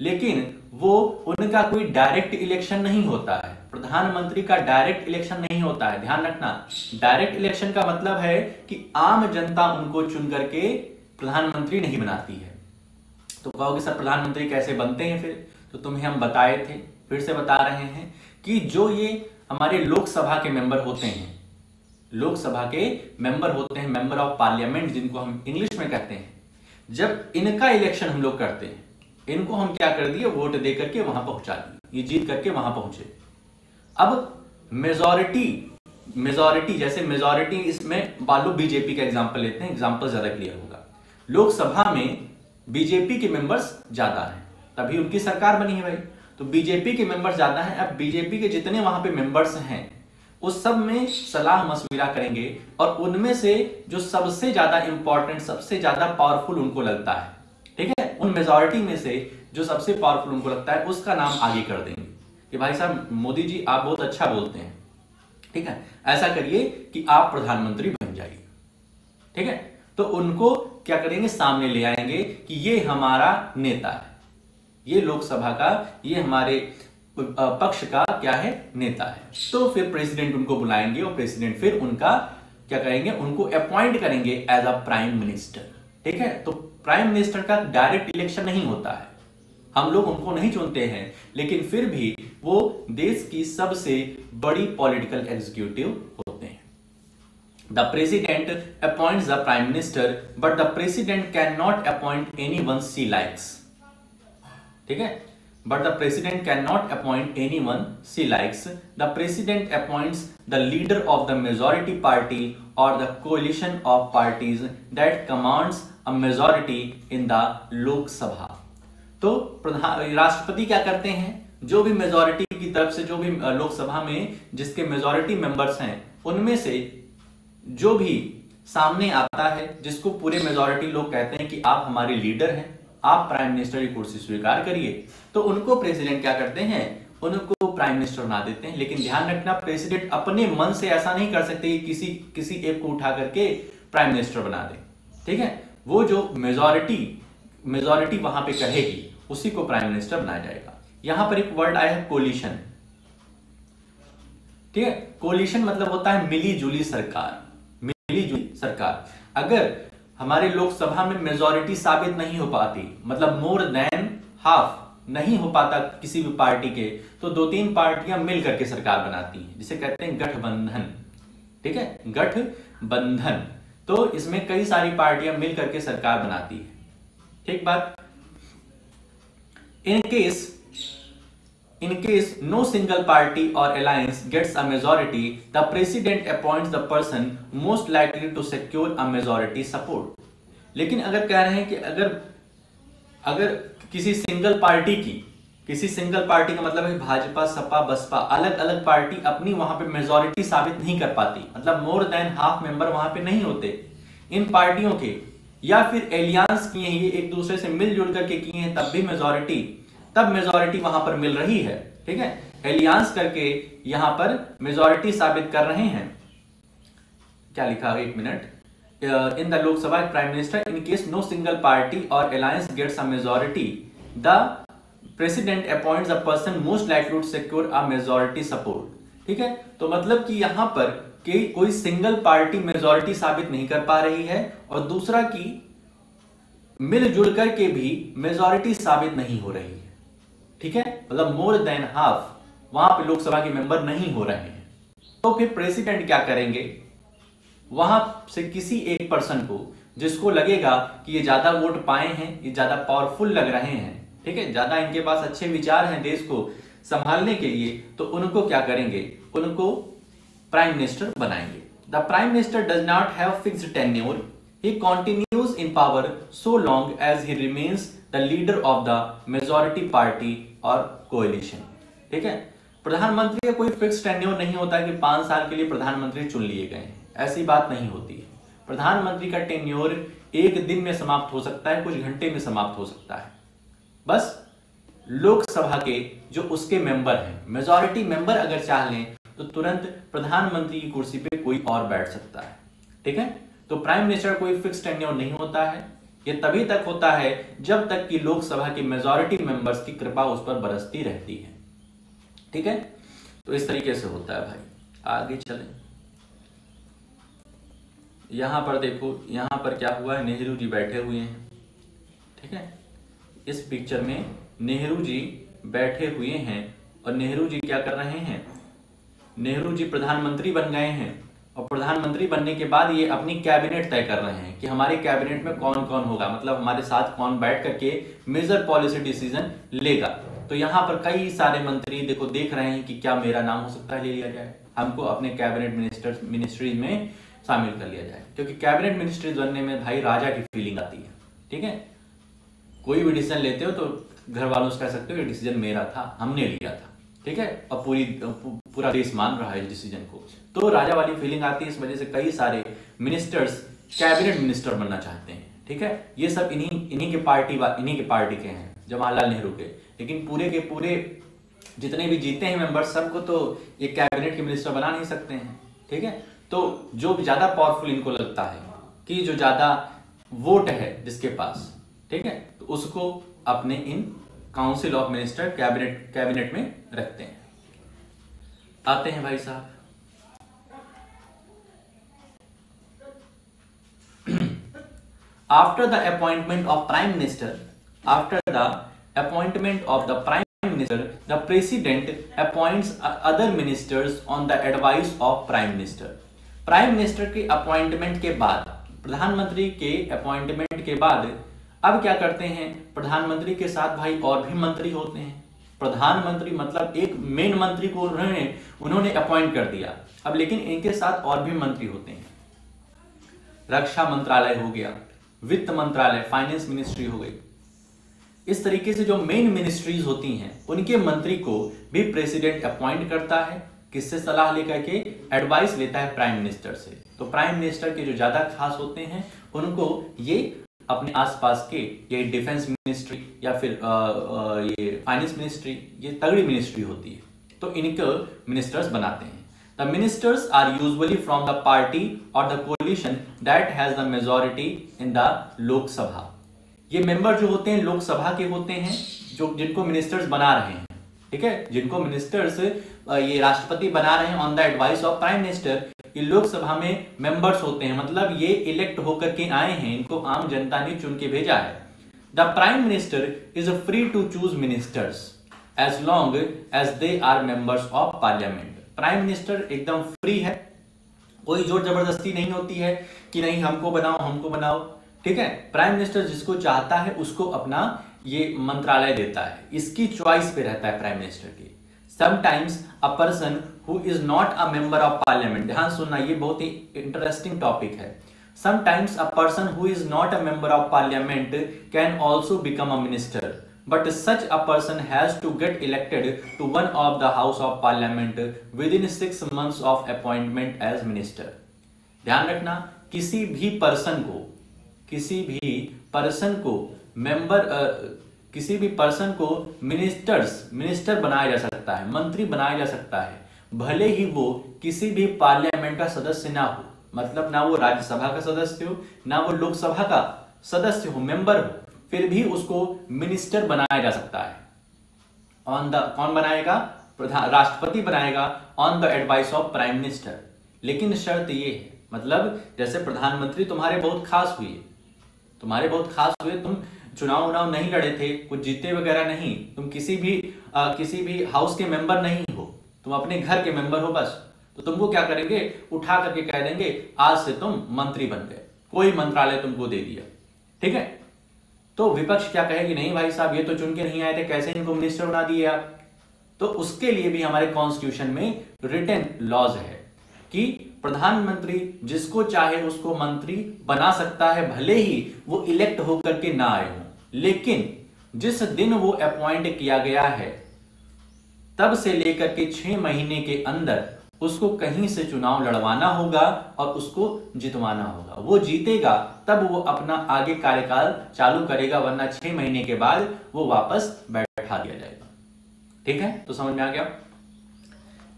लेकिन वो उनका कोई डायरेक्ट इलेक्शन नहीं होता है। प्रधानमंत्री का डायरेक्ट इलेक्शन नहीं होता है, ध्यान रखना। डायरेक्ट इलेक्शन का मतलब है कि आम जनता उनको चुन करके प्रधानमंत्री नहीं बनाती है। तो कहोगे सर प्रधानमंत्री कैसे बनते हैं फिर, तो तुम्हें हम बताए थे, फिर से बता रहे हैं कि जो ये हमारे लोकसभा के मेंबर होते हैं, लोकसभा के मेंबर होते हैं, मेंबर ऑफ पार्लियामेंट जिनको हम इंग्लिश में कहते हैं, जब इनका इलेक्शन हम लोग करते हैं, इनको हम क्या कर दिए, वोट दे करके वहां पहुंचा दिए, ये जीत करके वहां पहुंचे। अब मेजॉरिटी जैसे मेजॉरिटी इसमें मान लो बीजेपी का एग्जांपल लेते हैं, एग्जांपल ज्यादा क्लियर होगा। लोकसभा में बीजेपी के मेंबर्स ज्यादा हैं, तभी उनकी सरकार बनी है भाई। तो बीजेपी के मेंबर्स ज्यादा हैं, अब बीजेपी के जितने वहां पे मेंबर्स हैं उस सब में सलाह मशविरा करेंगे और उनमें से जो सबसे ज्यादा इंपॉर्टेंट, सबसे ज्यादा पावरफुल उनको लगता है, ठीक है, उन मेजॉरिटी में से जो सबसे पावरफुल उनको लगता है उसका नाम आगे कर देंगे कि भाई साहब मोदी जी आप बहुत अच्छा बोलते हैं, ठीक है, ऐसा करिए कि आप प्रधानमंत्री बन जाइए। ठीक है, तो उनको क्या करेंगे, सामने ले आएंगे कि ये हमारा नेता है, ये लोकसभा का, ये हमारे पक्ष का क्या है, नेता है। तो फिर प्रेसिडेंट उनको बुलाएंगे और प्रेसिडेंट फिर उनका क्या करेंगे, उनको अपॉइंट करेंगे एज अ प्राइम मिनिस्टर। ठीक है, तो प्राइम मिनिस्टर का डायरेक्ट इलेक्शन नहीं होता है, हम लोग उनको नहीं चुनते हैं, लेकिन फिर भी वो देश की सबसे बड़ी पॉलिटिकल एग्जीक्यूटिव होते हैं। The president appoints the prime minister but the president can not appoint anyone she likes. ठीक है, but the president cannot appoint anyone she likes. The president appoints the leader of the majority party or the coalition of parties that commands a majority in the Lok Sabha. तो राष्ट्रपति क्या करते हैं, जो भी मेजॉरिटी की तरफ से, जो भी लोकसभा में जिसके मेजॉरिटी मेंबर्स हैं, उनमें से जो भी सामने आता है, जिसको पूरे मेजॉरिटी लोग कहते हैं कि आप हमारे लीडर हैं, आप प्राइम मिनिस्टर की कुर्सी स्वीकार करिए, तो उनको प्रेसिडेंट क्या करते हैं, उनको प्राइम मिनिस्टर बना देते हैं। लेकिन ध्यान रखना, प्रेसिडेंट अपने मन से ऐसा नहीं कर सकते कि किसी एक को उठा करके प्राइम मिनिस्टर बना दे। ठीक है, वो जो मेजॉरिटी वहां पे कहेगी उसी को प्राइम मिनिस्टर बनाया जाएगा। यहां पर एक वर्ड आया है कोलिशन। ठीक है, कोलिशन मतलब होता है मिली जुली सरकार, मिली जुली सरकार। अगर हमारे लोकसभा में मेजॉरिटी साबित नहीं हो पाती, मतलब मोर देन हाफ नहीं हो पाता किसी भी पार्टी के, तो दो तीन पार्टियां मिल करके सरकार बनाती हैं, जिसे कहते हैं गठबंधन। ठीक है, गठबंधन। तो इसमें कई सारी पार्टियां मिल करके सरकार बनाती है। ठीक बात। In case no single party or alliance gets a majority, the president appoints the person most likely to secure a majority support. लेकिन अगर कह रहे हैं कि अगर किसी सिंगल पार्टी का मतलब है भाजपा, सपा, बसपा, अलग अलग पार्टी अपनी वहां पे मेजॉरिटी साबित नहीं कर पाती, मतलब मोर देन हाफ मेंबर वहां पे नहीं होते, इन पार्टियों के या फिर एलियांस किए हैं, ये एक दूसरे से मिलजुल करके किए हैं, तब भी मेजॉरिटी वहां पर मिल रही है। ठीक है, एलियांस करके यहां पर मेजॉरिटी साबित कर रहे हैं। क्या लिखा है, एक minute, in the Lok Sabha prime minister in case no single party or alliance gets a majority the president appoints a person most likely to secure a majority support. ठीक है, तो मतलब कि यहां पर कि कोई सिंगल पार्टी मेजॉरिटी साबित नहीं कर पा रही है और दूसरा की मिलजुल करके भी मेजॉरिटी साबित नहीं हो रही है। ठीक है, मतलब मोर देन हाफ वहां पे लोकसभा के मेंबर नहीं हो रहे हैं। तो फिर प्रेसिडेंट क्या करेंगे, वहां से किसी एक पर्सन को जिसको लगेगा कि ये ज्यादा वोट पाए हैं, ये ज्यादा पावरफुल लग रहे हैं, ठीक है, ज्यादा इनके पास अच्छे विचार हैं देश को संभालने के लिए, तो उनको क्या करेंगे, उनको प्राइम मिनिस्टर बनाएंगे। The prime minister does not have fixed tenure, he continues in power so long as he remains the leader of the majority party और कोएलिशन। ठीक है, प्रधानमंत्री का कोई फिक्स टेन्योर नहीं होता कि 5 साल के लिए प्रधानमंत्री चुन लिए गए हैं, ऐसी बात नहीं होती है। प्रधानमंत्री का टेन्योर एक दिन में समाप्त हो सकता है, कुछ घंटे में समाप्त हो सकता है। बस लोकसभा के जो उसके मेंबर हैं, मेजॉरिटी मेंबर अगर चाह लें तो तुरंत प्रधानमंत्री की कुर्सी पे कोई और बैठ सकता है। ठीक है, तो प्राइम मिनिस्टर कोई फिक्स टेन्योर नहीं होता है, ये तभी तक होता है जब तक कि लोकसभा के मेजॉरिटी मेंबर्स की कृपा उस पर बरसती रहती है। ठीक है, तो इस तरीके से होता है भाई। आगे चलें, यहां पर देखो, यहां पर क्या हुआ है, नेहरू जी बैठे हुए हैं। ठीक है, इस पिक्चर में नेहरू जी बैठे हुए हैं और नेहरू जी क्या कर रहे हैं, नेहरू जी प्रधानमंत्री बन गए हैं और प्रधानमंत्री बनने के बाद ये अपनी कैबिनेट तय कर रहे हैं कि हमारे कैबिनेट में कौन कौन होगा, मतलब हमारे साथ कौन बैठ करके मेजर पॉलिसी डिसीजन लेगा। तो यहाँ पर कई सारे मंत्री देखो देख रहे हैं कि क्या मेरा नाम हो सकता है ले लिया जाए, हमको अपने कैबिनेट मिनिस्ट्री में शामिल कर लिया जाए, क्योंकि कैबिनेट मिनिस्ट्री बनने में भाई राजा की फीलिंग आती है। ठीक है, कोई भी डिसीजन लेते हो तो घर वालों से कह सकते हो ये डिसीजन मेरा था, हमने लिया था। ठीक है, और पूरा देश मान रहा है इस डिसीजन को, तो राजा वाली फीलिंग आती है। इस वजह से कई सारे मिनिस्टर्स कैबिनेट मिनिस्टर बनना चाहते हैं। ठीक है, ये सब इन्हीं के पार्टी के हैं, जवाहरलाल नेहरू के। लेकिन पूरे के पूरे जितने भी जीते हैं मेंबर, सबको तो ये कैबिनेट के मिनिस्टर बना नहीं सकते हैं। ठीक है, तो जो ज्यादा पावरफुल इनको लगता है कि जो ज्यादा वोट है जिसके पास, ठीक है, तो उसको अपने in council of minister cabinet में रखते हैं। आते हैं भाई साहब, after the appointment of prime minister, the president appoints other ministers on the advice of prime minister. Prime minister के अपॉइंटमेंट के बाद, प्रधानमंत्री के अपॉइंटमेंट के बाद अब क्या करते हैं, प्रधानमंत्री के साथ भाई और भी मंत्री होते हैं। प्रधानमंत्री मतलब एक मेन मंत्री को उन्होंने अपॉइंट कर दिया, अब लेकिन इनके साथ और भी मंत्री होते हैं। रक्षा मंत्रालय हो गया, वित्त मंत्रालय, फाइनेंस मिनिस्ट्री हो गई। इस तरीके से जो मेन मिनिस्ट्रीज होती हैं उनके मंत्री को भी प्रेसिडेंट अपॉइंट करता है। किससे सलाह लेकर के, एडवाइस लेता है प्राइम मिनिस्टर से। तो प्राइम मिनिस्टर के जो ज्यादा खास होते हैं उनको ये अपने आसपास के, ये डिफेंस मिनिस्ट्री या फिर ये फाइनेंस मिनिस्ट्री, ये तगड़ी मिनिस्ट्री होती है, तो इनको मिनिस्टर्स बनाते हैं। The ministers are usually from the party or the coalition that has the majority in the Lok Sabha. ये मेंबर जो होते हैं लोकसभा के होते हैं, जो जिनको मिनिस्टर्स बना रहे हैं। ठीक है, जिनको मिनिस्टर्स ये राष्ट्रपति बना रहे हैं on the advice of prime minister, ये लोकसभा में मेंबर्स होते हैं, मतलब ये इलेक्ट होकर के आए हैं, इनको आम जनता ने चुन के भेजा है। The prime minister is free to choose ministers as long as they are members of parliament. Prime minister एकदम फ्री है, कोई जोर जबरदस्ती नहीं होती है कि नहीं हमको बनाओ। ठीक है, प्राइम मिनिस्टर जिसको चाहता है उसको अपना ये मंत्रालय देता है, इसकी चॉइस पे रहता है प्राइम मिनिस्टर की। Sometimes a person who is not a member of parliament, ध्यान सुनना, ये बहुत ही इंटरेस्टिंग टॉपिक है। Sometimes a person who is not a member of parliament can also become a minister, but such a person has to get elected to one of the house of parliament within 6 months of appointment as minister। ध्यान रखना, किसी भी पर्सन को किसी भी पर्सन को किसी भी पर्सन को मिनिस्टर बनाया जा सकता है, मंत्री बनाया जा सकता है, भले ही वो किसी भी पार्लियामेंट का सदस्य ना हो, मतलब ना वो राज्यसभा का सदस्य हो, ना वो लोकसभा का सदस्य हो, मेंबर हो, फिर भी उसको मिनिस्टर बनाया जा सकता है। कौन बनाएगा? राष्ट्रपति बनाएगा on the advice of prime minister. लेकिन शर्त ये है, मतलब जैसे प्रधानमंत्री तुम्हारे बहुत खास हुए, तुम चुनाव नहीं लड़े थे, कुछ जीते वगैरह नहीं, तुम किसी भी हाउस के मेंबर नहीं हो, तुम अपने घर के मेंबर हो बस, तो तुमको क्या करेंगे? उठा करके कह देंगे आज से तुम मंत्री बन गए, कोई मंत्रालय तुमको दे दिया, ठीक है। तो विपक्ष क्या कहेगी? नहीं भाई साहब, ये तो चुन के नहीं आए थे, कैसे इनको मिनिस्टर बना दिए आप? तो उसके लिए भी हमारे कॉन्स्टिट्यूशन में रिटन लॉज है कि प्रधानमंत्री जिसको चाहे उसको मंत्री बना सकता है, भले ही वो इलेक्ट होकर के ना आए हो, लेकिन जिस दिन वो अपॉइंट किया गया है तब से लेकर के 6 महीने के अंदर उसको कहीं से चुनाव लड़वाना होगा और उसको जितवाना होगा। वो जीतेगा तब वो अपना आगे कार्यकाल चालू करेगा, वरना 6 महीने के बाद वो वापस बैठा दिया जाएगा। ठीक है, तो समझ में आ गया।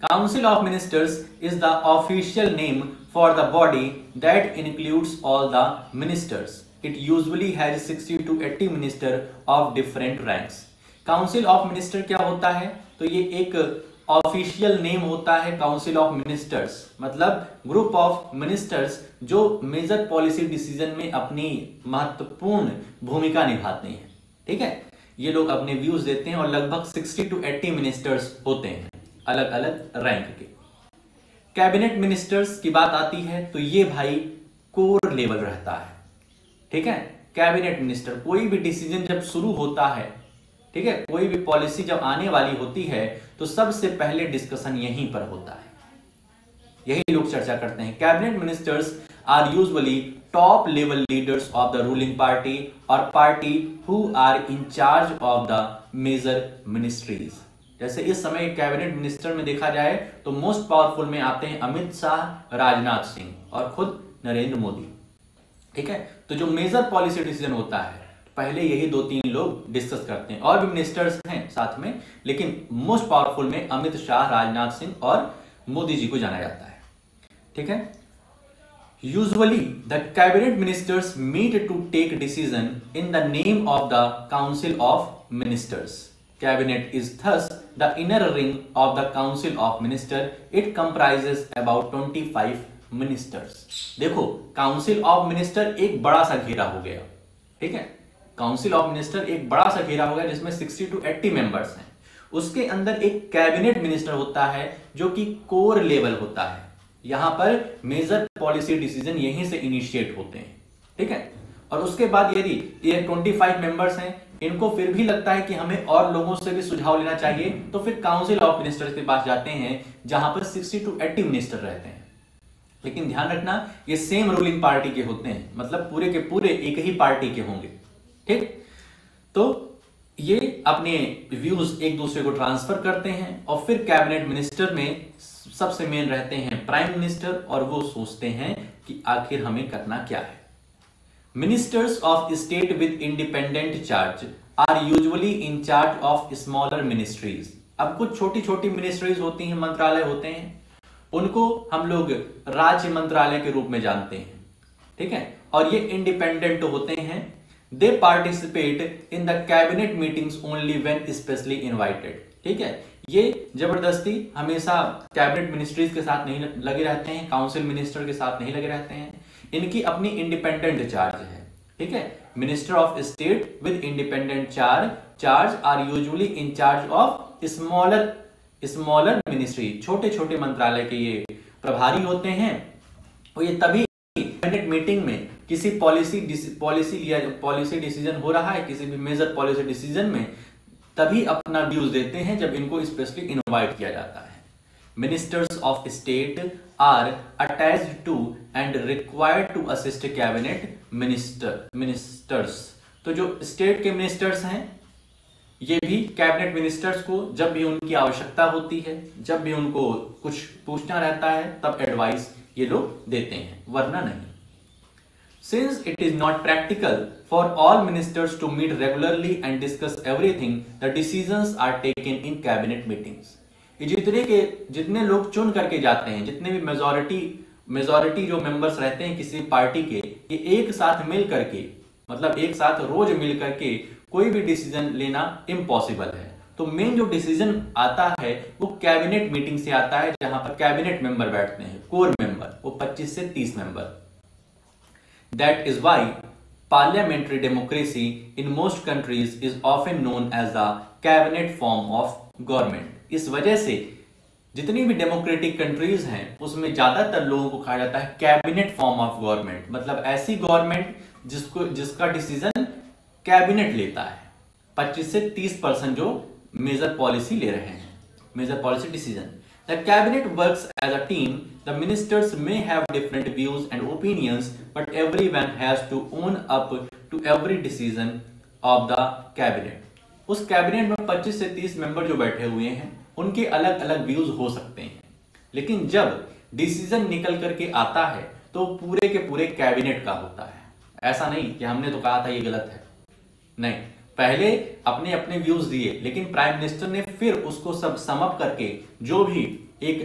Council of ministers is the official name for the body that includes all the ministers. It usually has 60 to 80 minister of different ranks. Council of minister क्या होता है? तो ये एक ऑफिशियल नेम होता है काउंसिल ऑफ मिनिस्टर्स, मतलब ग्रुप ऑफ मिनिस्टर्स जो मेजर पॉलिसी डिसीजन में अपनी महत्वपूर्ण भूमिका निभाते हैं। ठीक है, ये लोग अपने व्यूज देते हैं और लगभग 60 to 80 मिनिस्टर्स होते हैं अलग अलग रैंक के। कैबिनेट मिनिस्टर्स की बात आती है तो ये भाई कोर लेवल रहता है। ठीक है, कैबिनेट मिनिस्टर कोई भी डिसीजन जब शुरू होता है, ठीक है, कोई भी पॉलिसी जब आने वाली होती है तो सबसे पहले डिस्कशन यहीं पर होता है, यही लोग चर्चा करते हैं। Cabinet ministers are usually top level leaders of the ruling party or party who are in charge of the major ministries. जैसे इस समय कैबिनेट मिनिस्टर में देखा जाए तो मोस्ट पावरफुल में आते हैं अमित शाह, राजनाथ सिंह और खुद नरेंद्र मोदी। ठीक है, तो जो मेजर पॉलिसी डिसीजन होता है पहले यही 2-3 लोग डिस्कस करते हैं, और भी मिनिस्टर्स हैं साथ में, लेकिन मोस्ट पावरफुल में अमित शाह, राजनाथ सिंह और मोदी जी को जाना जाता है। ठीक है, usually the cabinet ministers meet to take decision in the name of the council of ministers. Cabinet is thus the inner ring of the council of minister. It comprises about 25 ministers. देखो, काउंसिल ऑफ मिनिस्टर एक बड़ा सा घेरा हो गया। ठीक है, काउंसिल ऑफ मिनिस्टर एक बड़ा सा घेरा हो गया जिसमें 60 to 80 मेंबर्स हैं। उसके अंदर एक कैबिनेट मिनिस्टर होता है जो कि कोर लेवल होता है। यहां पर मेजर पॉलिसी डिसीजन यहीं से इनिशिएट होते हैं। ठीक है, और उसके बाद यदि ये 25 मेंबर्स हैं, इनको फिर भी लगता है कि हमें और लोगों से भी सुझाव लेना चाहिए, तो फिर काउंसिल ऑफ मिनिस्टर्स के पास जाते हैं जहां पर 60 to 80 मिनिस्टर रहते हैं। लेकिन ध्यान रखना, ये सेम रूलिंग पार्टी के होते हैं, मतलब पूरे के पूरे एक ही पार्टी के होंगे। ठीक, तो ये अपने व्यूज एक दूसरे को ट्रांसफर करते हैं और फिर कैबिनेट मिनिस्टर में सबसे मेन रहते हैं प्राइम मिनिस्टर, और वो सोचते हैं कि आखिर हमें करना क्या है। Ministers of state with independent charge are usually in charge of smaller ministries. अब कुछ छोटी छोटी मिनिस्ट्रीज होती हैं, मंत्रालय होते हैं, उनको हम लोग राज्य मंत्रालय के रूप में जानते हैं। ठीक है, और ये इंडिपेंडेंट होते हैं। They participate in the cabinet meetings only when specially invited। ठीक है, ये जबरदस्ती हमेशा कैबिनेट मिनिस्ट्रीज के साथ नहीं लगे रहते हैं, काउंसिल मिनिस्टर के साथ नहीं लगे रहते हैं। इनकी अपनी इंडिपेंडेंट चार्ज है। ठीक है, minister of state with independent charge are usually in charge of smaller ministry. छोटे छोटे मंत्रालय के ये प्रभारी होते हैं, और ये तभी कैबिनेट मीटिंग में किसी पॉलिसी डिसीजन हो रहा है, किसी भी मेजर पॉलिसी डिसीजन में, तभी अपना व्यूज देते हैं जब इनको स्पेशली इनवाइट किया जाता है। Ministers of state are attached to and required to assist cabinet ministers. तो जो स्टेट के मिनिस्टर्स हैं, ये भी कैबिनेट मिनिस्टर्स को जब भी उनकी आवश्यकता होती है, जब भी उनको कुछ पूछना रहता है, तब एडवाइस ये लोग देते हैं, वरना नहीं। Since it is not practical for all ministers to meet regularly and discuss everything, the decisions are taken in cabinet meetings. ये जितने लोग चुन करके जाते हैं, जितने भी मेजॉरिटी जो मेंबर्स रहते हैं किसी पार्टी के, ये एक साथ मिल करके, मतलब एक साथ रोज मिल करके कोई भी डिसीजन लेना इम्पॉसिबल है। तो मेन जो डिसीजन आता है वो कैबिनेट मीटिंग से आता है, जहां पर कैबिनेट मेंबर बैठते हैं, कोर मेंबर, वो 25 से 30 member. That is why parliamentary democracy in most countries is often known as the cabinet form of government. इस वजह से जितनी भी डेमोक्रेटिक कंट्रीज हैं उसमें ज्यादातर लोगों को कहा जाता है कैबिनेट फॉर्म ऑफ गवर्नमेंट, मतलब ऐसी गवर्नमेंट जिसका डिसीजन कैबिनेट लेता है। 25 से 30% जो मेजर पॉलिसी ले रहे हैं, major policy decision. The cabinet works as a team. The ministers may have different views and opinions, but everyone has to own up to every decision of the cabinet. उस कैबिनेट में 25 से 30 मेंबर जो बैठे हुए हैं उनके अलग अलग व्यूज हो सकते हैं, लेकिन जब डिसीजन निकल करके आता है तो पूरे के पूरे कैबिनेट का होता है। ऐसा नहीं कि हमने तो कहा था ये गलत है, नहीं, पहले अपने अपने व्यूज दिए, लेकिन प्राइम मिनिस्टर ने फिर उसको सब सम अप करके जो भी एक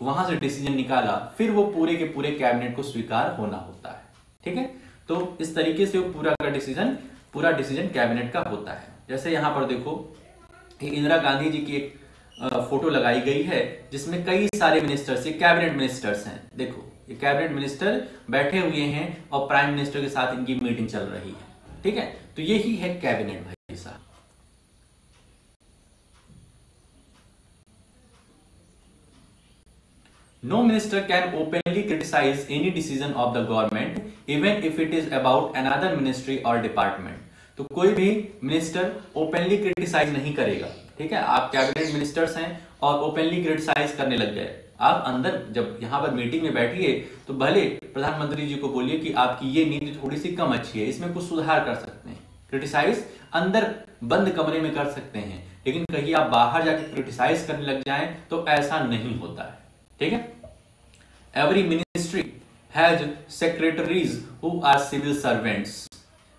वहां से डिसीजन निकाला, फिर वो पूरे के पूरे कैबिनेट को स्वीकार होना होता है। ठीक है, तो इस तरीके से वो पूरा डिसीजन कैबिनेट का होता है। जैसे यहां पर देखो, इंदिरा गांधी जी की एक फोटो लगाई गई है जिसमें कई सारे मिनिस्टर्स, ये कैबिनेट मिनिस्टर्स हैं। देखो ये कैबिनेट मिनिस्टर बैठे हुए हैं और प्राइम मिनिस्टर के साथ इनकी मीटिंग चल रही है। ठीक है, तो यही है कैबिनेट भाई साहब। No minister can openly criticize any decision of the government, even if it is about another ministry or department. तो कोई भी मिनिस्टर ओपनली क्रिटिसाइज नहीं करेगा। ठीक है, आप कैबिनेट मिनिस्टर्स हैं और ओपनली क्रिटिसाइज करने लग गए। आप अंदर जब यहाँ पर मीटिंग में बैठिए तो भले प्रधानमंत्री जी को बोलिए कि आपकी ये नीति थोड़ी सी कम अच्छी है, इसमें कुछ सुधार कर सकते हैं। क्रिटिसाइज अंदर बंद कमरे में कर सकते हैं, लेकिन कहीं आप बाहर जाके क्रिटिसाइज करने लग जाएं तो ऐसा नहीं होता है। ठीक है, every ministry has secretaries who are civil servants.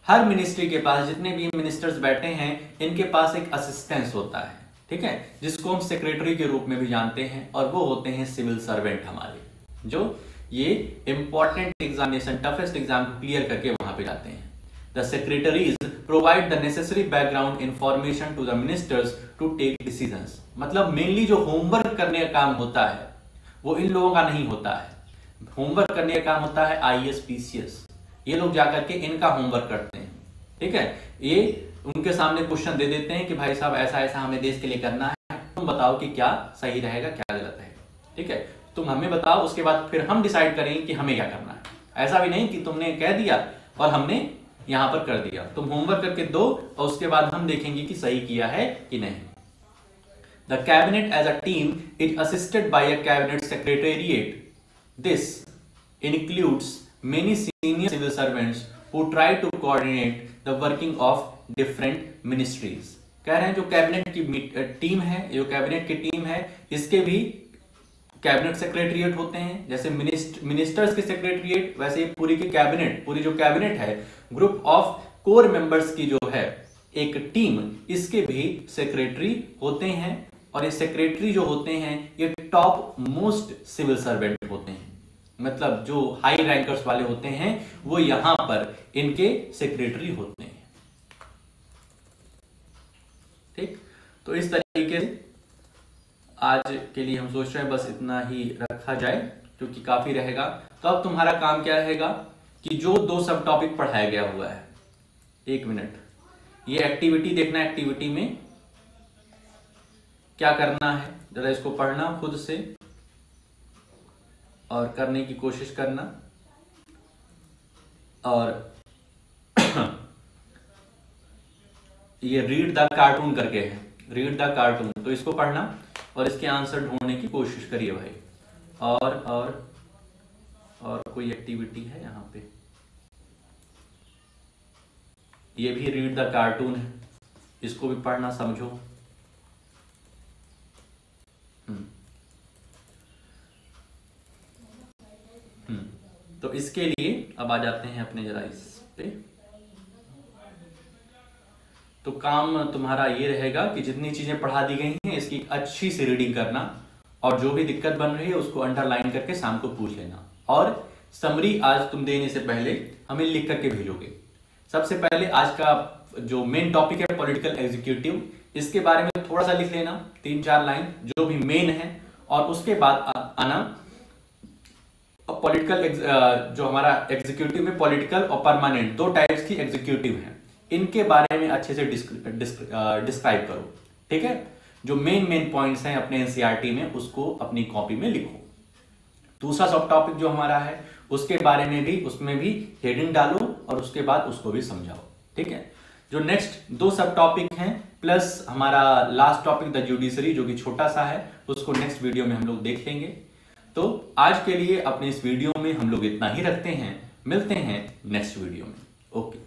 हर मिनिस्ट्री के पास, जितने भी मिनिस्टर्स बैठे हैं, इनके पास एक असिस्टेंस होता है। ठीक है, जिसको हम सेक्रेटरी के रूप में भी जानते हैं, और वो होते हैं सिविल सर्वेंट हमारे, जो ये इंपॉर्टेंट एग्जामिनेशन, टफेस्ट एग्जाम को क्लियर करके वहां पे जाते हैं। The secretaries provide the necessary background information to the ministers to take decisions. मतलब मेनली जो होमवर्क करने का काम होता है वो इन लोगों का नहीं होता है। होमवर्क करने का काम होता है आईएएस पीसीएस, ये लोग जाकर के इनका होमवर्क करते हैं। ठीक है, ये उनके सामने क्वेश्चन दे देते हैं कि भाई साहब ऐसा ऐसा हमें देश के लिए करना है, तुम बताओ कि क्या सही रहेगा क्या गलत है। ठीक है, तुम हमें बताओ, उसके बाद फिर हम डिसाइड करेंगे कि हमें क्या करना है। ऐसा भी नहीं कि तुमने कह दिया और हमने यहां पर कर दिया। तुम होमवर्क करके दो और उसके बाद हम देखेंगे कि सही किया है कि नहीं। The cabinet as a team is assisted by a cabinet secretariat. This includes many senior civil servants who try to coordinate the working of different ministries. कह रहे हैं जो कैबिनेट की टीम है, जो कैबिनेट की टीम है, इसके भी कैबिनेट सेक्रेटरिएट होते हैं। जैसे मिनिस्टर्स के सेक्रेटरिएट, वैसे पूरी की कैबिनेट, पूरी जो कैबिनेट है, ग्रुप ऑफ कोर मेंबर्स की जो है एक टीम, इसके भी सेक्रेटरी होते हैं। और ये सेक्रेटरी जो होते हैं ये टॉप मोस्ट सिविल सर्वेंट होते हैं, मतलब जो हाई रैंकर्स वाले होते हैं वो यहां पर इनके सेक्रेटरी होते हैं। ठीक, तो इस तरीके से आज के लिए हम सोच रहे हैं बस इतना ही रखा जाए, क्योंकि काफी रहेगा। तो अब तुम्हारा काम क्या रहेगा कि जो 2 सब टॉपिक पढ़ाया गया हुआ है, 1 मिनट, ये एक्टिविटी देखना, एक्टिविटी में क्या करना है, जरा इसको पढ़ना खुद से और करने की कोशिश करना। और ये रीड द कार्टून करके है, रीड द कार्टून, तो इसको पढ़ना और इसके आंसर ढूंढने की कोशिश करिए भाई। और कोई एक्टिविटी है यहाँ पे, ये भी रीड द कार्टून है, इसको भी पढ़ना, समझो। तो इसके लिए अब आ जाते हैं अपने जरा इस पे। तो काम तुम्हारा ये रहेगा कि जितनी चीजें पढ़ा दी गई हैं इसकी अच्छी से रीडिंग करना, और जो भी दिक्कत बन रही है उसको अंडरलाइन करके शाम को पूछ लेना। और समरी आज तुम देने से पहले हमें लिख करके भेजोगे। सबसे पहले आज का जो मेन टॉपिक है पॉलिटिकल एग्जीक्यूटिव, इसके बारे में थोड़ा सा लिख लेना, 3-4 लाइन जो भी मेन है। और उसके बाद आना पॉलिटिकल जो हमारा एग्जीक्यूटिव में पॉलिटिकल और परमानेंट 2 टाइप्स की एग्जीक्यूटिव हैं, इनके बारे में अच्छे से डिस्क्राइब करो। ठीक है, जो मेन पॉइंट्स हैं अपने एनसीईआरटी में उसको अपनी कॉपी में लिखो। दूसरा सब टॉपिक जो हमारा है उसके बारे में भी, उसमें भी हेडिंग डालो और उसके बाद उसको भी समझाओ। ठीक है, जो नेक्स्ट 2 सब टॉपिक हैं प्लस हमारा लास्ट टॉपिक द जुडिशरी जो कि छोटा सा है, उसको नेक्स्ट वीडियो में हम लोग देख लेंगे। तो आज के लिए अपने इस वीडियो में हम लोग इतना ही रखते हैं, मिलते हैं नेक्स्ट वीडियो में। ओके।